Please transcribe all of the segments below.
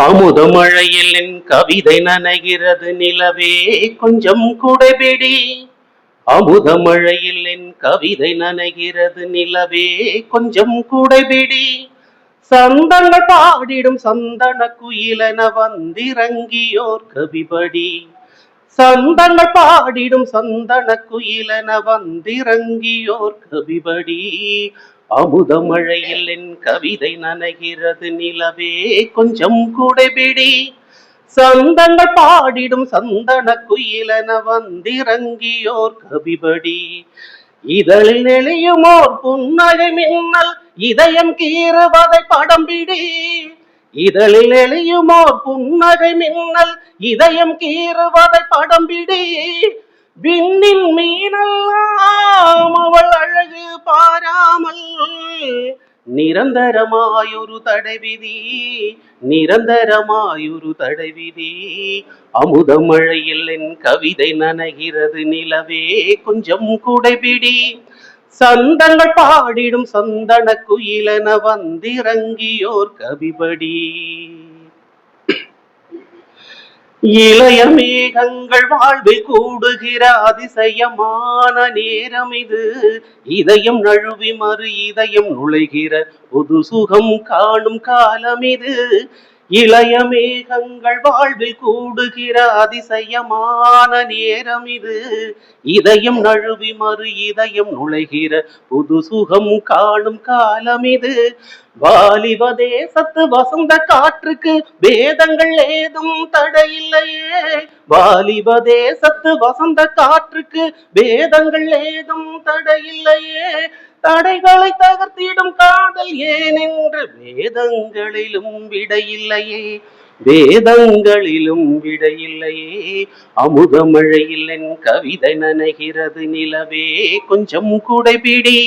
அமுதமழையில் என் கவிதை நனைகிறது நிலவே கொஞ்சம் குடைபிடி. அமுதமழையில் என் கவிதை நனைகிறது நிலவே கொஞ்சம் குடைபிடி. சந்தங்கள் பாடிடும் சந்தன குயிலென வந்திறங்கியோர் கவிபடி. சந்தங்கள் பாடிடும் சந்தன குயிலென வந்திறங்கியோர் கவிபடி. அமுதமழையில் என் கவிதை நனைகிறது நிலவே கொஞ்சம் குடைபிடி. சந்தங்கள் பாடிடும் சந்தன குயிலென வந்திறங்கியோர் கவிபடி. இதழில் நெளியுமோர் புன்னகை மின்னல் இதயம் கீறுவதை படம்பிடி. இதழில் எளியுமோர் புன்னகை மின்னல் இதயம் கீறுவதை படம்பிடி. விண்ணின் மீனெல்லாம் அவள் அழகு பாராமல் நிரந்தரமாயொரு தடைவிதி, நிரந்தரமாயொரு தடைவிதி. அமுதமழையில் என் கவிதை நனைகிறது நிலவே கொஞ்சம் குடைபிடி. சந்தங்கள் பாடிடும் சந்தன குயிலென வந்திறங்கியோர் கவிபடி. இளைய மேகங்கள் வாழ்வில் கூடுகிற அதிசயமான நேரம் இது. இதயம் நழுவி மறு இதயம் நுழைகிற புது சுகம் காணும் காலம் இது. இளைய மேகங்கள் வாழ்வில் கூடுகிற அதிசயமான நேரம் இது. இதயம் நழுவி மறு இதயம் நுழைகிற புது சுகம் காணும் காலம் இது. வாலிப தேசத்து வசந்த காற்றுக்கு வேதங்கள் ஏதும் தடையில்லையே. வாலிப தேசத்து வசந்த காற்றுக்கு வேதங்கள் ஏதும் தடையில்லையே. தடைகளை தகர்த்திடும் காதல் ஏனென்று வேதங்களிலும் விடையில்லையே, வேதங்களிலும் விடையில்லையே. அமுதமழையில் என் கவிதை நனைகிறது நிலவே கொஞ்சம் குடைபிடி.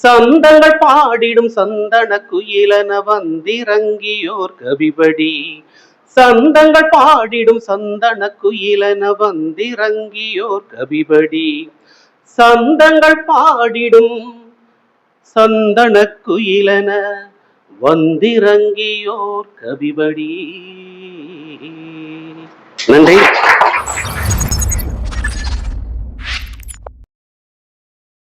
சந்தங்கள் பாடிடும் சந்தன குயிலென வந்திறங்கியோர் கவிபடி. சந்தங்கள் பாடிடும் சந்தன குயிலென வந்திறங்கியோர் கவிபடி. சந்தங்கள் பாடிடும் சந்தன குயிலென வந்திறங்கியோர் கவிபடி. நன்றி.